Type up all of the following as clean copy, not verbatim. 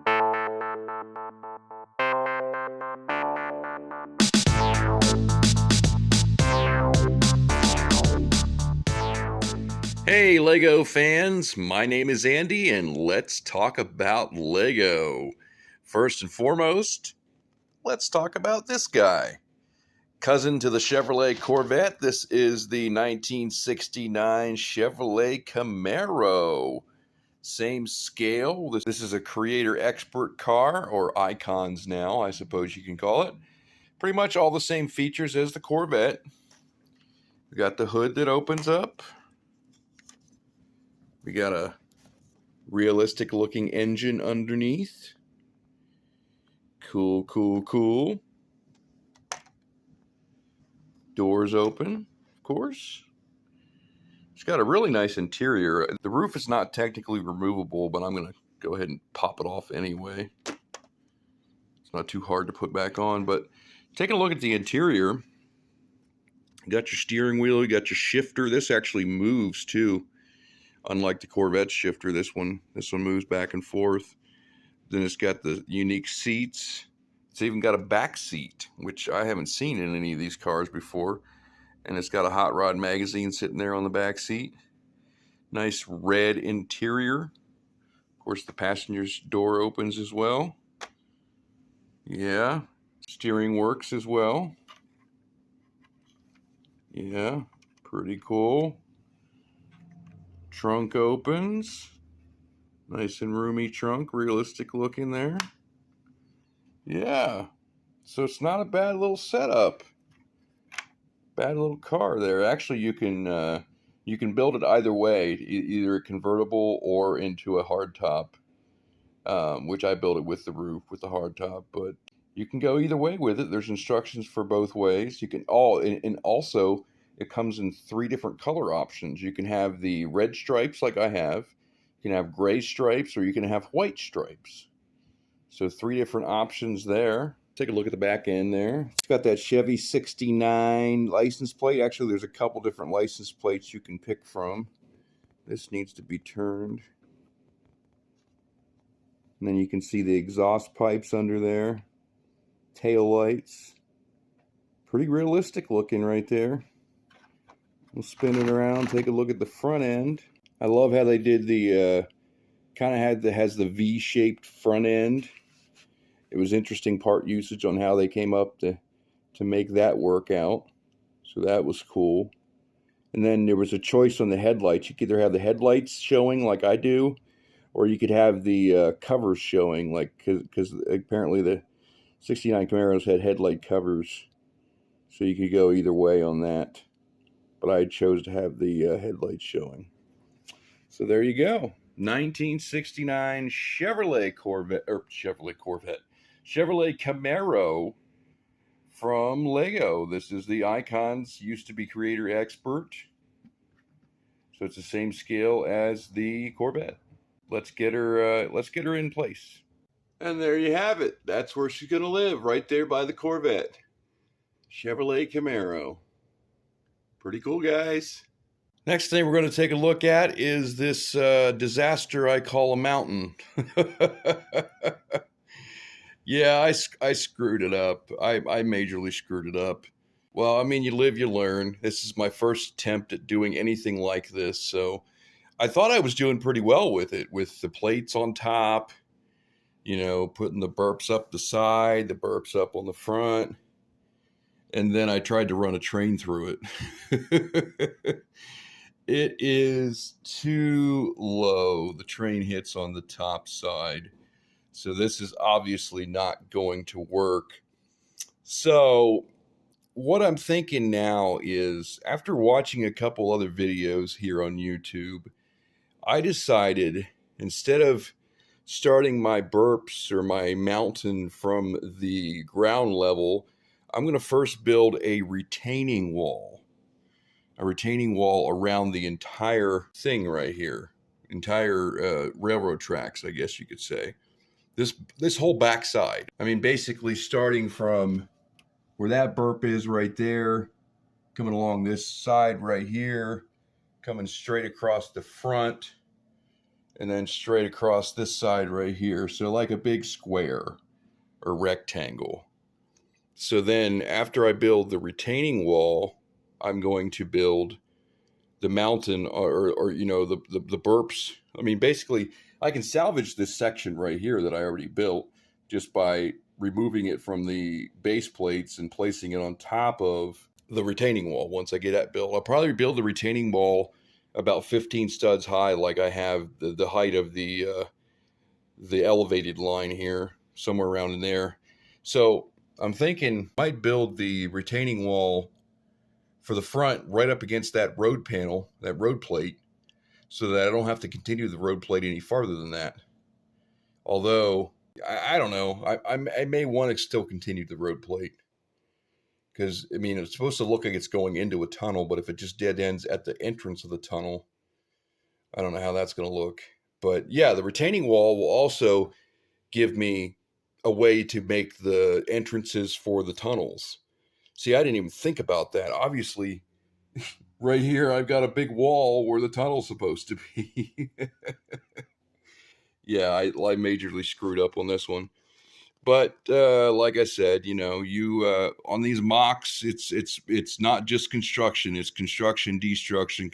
Hey Lego fans, my name is Andy and let's talk about Lego. First and foremost, let's talk about this guy. Cousin to the Chevrolet Corvette, this is the 1969 Chevrolet Camaro. Same scale. This is a creator expert car, or icons now, I suppose you can call it. Pretty much all the same features as the Corvette. We got the hood that opens up. We got a realistic looking engine underneath. Cool, cool, cool. Doors open, of course. It's got a really nice interior. The roof is not technically removable, but I'm going to go ahead and pop it off anyway. It's not too hard to put back on, but taking a look at the interior, you got your steering wheel, you got your shifter. This actually moves too. Unlike the Corvette shifter, this one moves back and forth. Then it's got the unique seats. It's even got a back seat, which I haven't seen in any of these cars before. And it's got a hot rod magazine sitting there on the back seat. Nice red interior. Of course, the passenger's door opens as well. Yeah, steering works as well. Yeah, pretty cool. Trunk opens. Nice and roomy trunk, realistic looking there. Yeah, so it's not a bad little setup. Bad little car there. Actually, you can build it either way, either a convertible or into a hardtop, which I built it with the roof, with the hardtop. But you can go either way with it. There's instructions for both ways. You can and also it comes in 3 different color options. You can have the red stripes like I have. You can have gray stripes, or you can have white stripes. So 3 different options there. Take a look at the back end there. It's got that Chevy 69 license plate. Actually, there's a couple different license plates you can pick from. This needs to be turned. And then you can see the exhaust pipes under there. Tail lights. Pretty realistic looking right there. We'll spin it around, take a look at the front end. I love how they did the, has the V-shaped front end. It was interesting part usage on how they came up to make that work out. So that was cool. And then there was a choice on the headlights. You could either have the headlights showing like I do, or you could have the covers showing, like, because apparently the 69 Camaros had headlight covers. So you could go either way on that. But I chose to have the headlights showing. So there you go. 1969 Chevrolet Camaro from Lego. This is the icons, used to be creator expert. So it's the same scale as the Corvette. Let's get her in place. And there you have it. That's where she's gonna live, right there by the Corvette. Chevrolet Camaro. Pretty cool, guys. Next thing we're going to take a look at is this disaster I call a mountain. Yeah, I screwed it up. I majorly screwed it up. Well, I mean, you live, you learn. This is my first attempt at doing anything like this, so I thought I was doing pretty well with it, with the plates on top, you know, putting the burps up the side, the burps up on the front. And then I tried to run a train through it. It is too low. The train hits on the top side. So this is obviously not going to work. So what I'm thinking now is, after watching a couple other videos here on YouTube, I decided, instead of starting my burps or my mountain from the ground level, I'm going to first build a retaining wall around the entire thing right here, entire railroad tracks, I guess you could say. This whole backside. I mean, basically starting from where that burp is right there, coming along this side right here, coming straight across the front, and then straight across this side right here. So like a big square or rectangle. So then after I build the retaining wall, I'm going to build the mountain or you know, the burps. I mean, basically, I can salvage this section right here that I already built just by removing it from the base plates and placing it on top of the retaining wall. Once I get that built, I'll probably build the retaining wall about 15 studs high, like I have the height of the elevated line here, somewhere around in there. So I'm thinking I might build the retaining wall for the front right up against that road panel, that road plate, so that I don't have to continue the road plate any farther than that. Although, I don't know. I may want to still continue the road plate because, I mean, it's supposed to look like it's going into a tunnel, but if it just dead ends at the entrance of the tunnel, I don't know how that's going to look. But yeah, the retaining wall will also give me a way to make the entrances for the tunnels. See, I didn't even think about that. Obviously, right here, I've got a big wall where the tunnel's supposed to be. Yeah, I majorly screwed up on this one. But like I said, you know, you on these mocks, it's not just construction; it's construction, destruction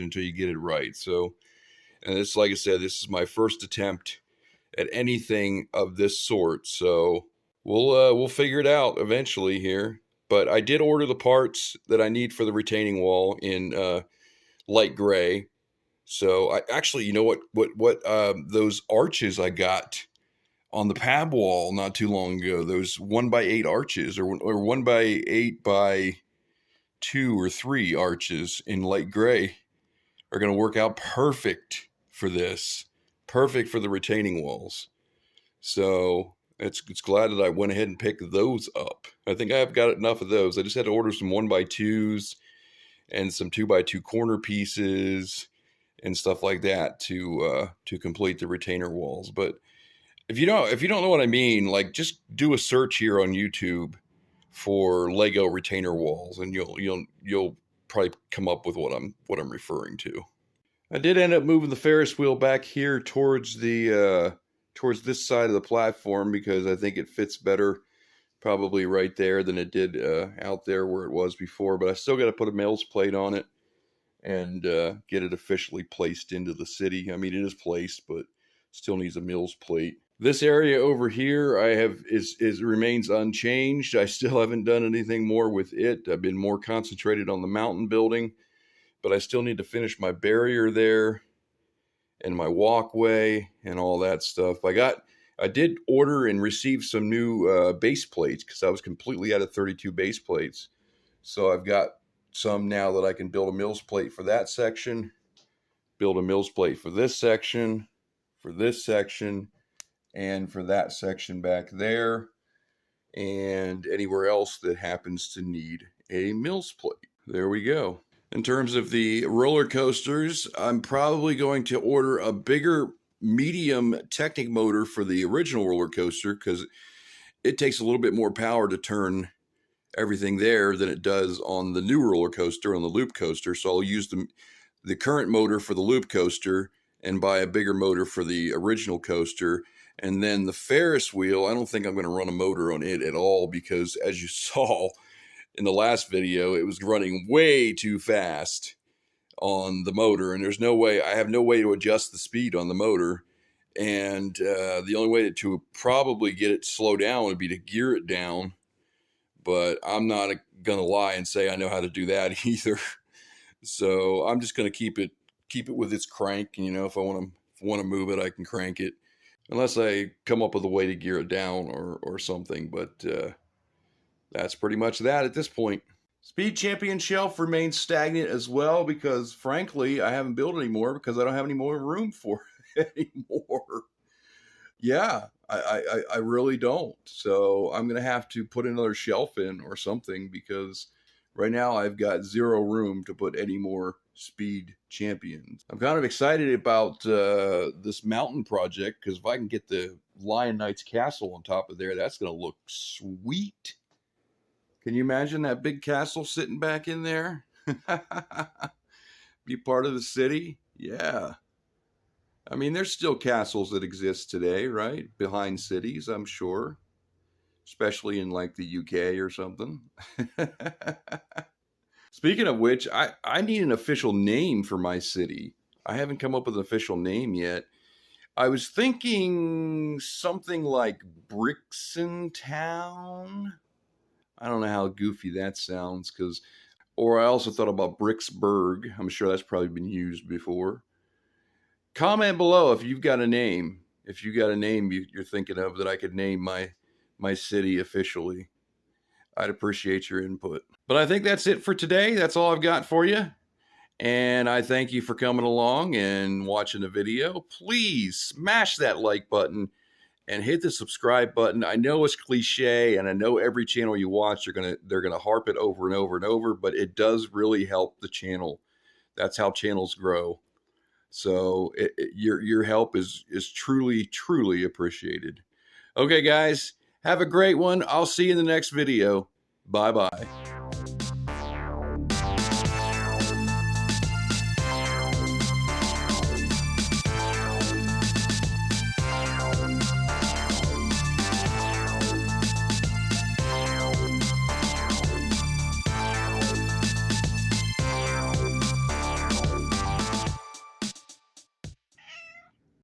until you get it right. So, and it's like I said, this is my first attempt at anything of this sort. So we'll figure it out eventually here. But I did order the parts that I need for the retaining wall in light gray. So I actually, you know what those arches I got on the pab wall not too long ago, those 1x8 arches or 1x8x2 or 3 arches in light gray are going to work out perfect for this, perfect for the retaining walls. So it's glad that I went ahead and picked those up. I think I've got enough of those. I just had to order some 1x2s and some 2x2 corner pieces and stuff like that to complete the retainer walls. But if you don't know what I mean, like just do a search here on YouTube for Lego retainer walls, and you'll probably come up with what I'm referring to. I did end up moving the Ferris wheel back here towards this side of the platform because I think it fits better probably right there than it did out there where it was before. But I still got to put a Mills plate on it and get it officially placed into the city. I mean, it is placed, but still needs a Mills plate. This area over here is remains unchanged. I still haven't done anything more with it. I've been more concentrated on the mountain building, but I still need to finish my barrier there and my walkway and all that stuff. I did order and receive some new base plates because I was completely out of 32 base plates. So I've got some now that I can build a Mills plate for that section, build a Mills plate for this section, and for that section back there, and anywhere else that happens to need a Mills plate. There we go. In terms of the roller coasters, I'm probably going to order a bigger medium Technic motor for the original roller coaster because it takes a little bit more power to turn everything there than it does on the new roller coaster, on the loop coaster. So I'll use the current motor for the loop coaster and buy a bigger motor for the original coaster. And then the Ferris wheel, I don't think I'm going to run a motor on it at all because, as you saw in the last video, it was running way too fast on the motor, and I have no way to adjust the speed on the motor. And the only way to probably get it slow down would be to gear it down. But I'm not going to lie and say I know how to do that either. So I'm just going to keep it with its crank. And, you know, if I want to move it, I can crank it. Unless I come up with a way to gear it down or something. But that's pretty much that at this point. Speed Champion shelf remains stagnant as well because, frankly, I haven't built any more because I don't have any more room for it anymore. Yeah, I really don't. So I'm going to have to put another shelf in or something because right now I've got zero room to put any more Speed Champions. I'm kind of excited about this mountain project because if I can get the Lion Knight's castle on top of there, that's going to look sweet. Can you imagine that big castle sitting back in there? Be part of the city? Yeah. I mean, there's still castles that exist today, right? Behind cities, I'm sure, especially in like the UK or something. Speaking of which, I need an official name for my city. I haven't come up with an official name yet. I was thinking something like Brixton Town. I don't know how goofy that sounds, or I also thought about Bricksburg. I'm sure that's probably been used before. Comment below if you've got a name. If you got a name you're thinking of that I could name my city officially. I'd appreciate your input. But I think that's it for today. That's all I've got for you. And I thank you for coming along and watching the video. Please smash that like button and hit the subscribe button. I know it's cliche, and I know every channel you watch, they're gonna harp it over and over and over, but it does really help the channel. That's how channels grow. So your help is truly appreciated. Okay, guys, have a great one. I'll see you in the next video. Bye bye.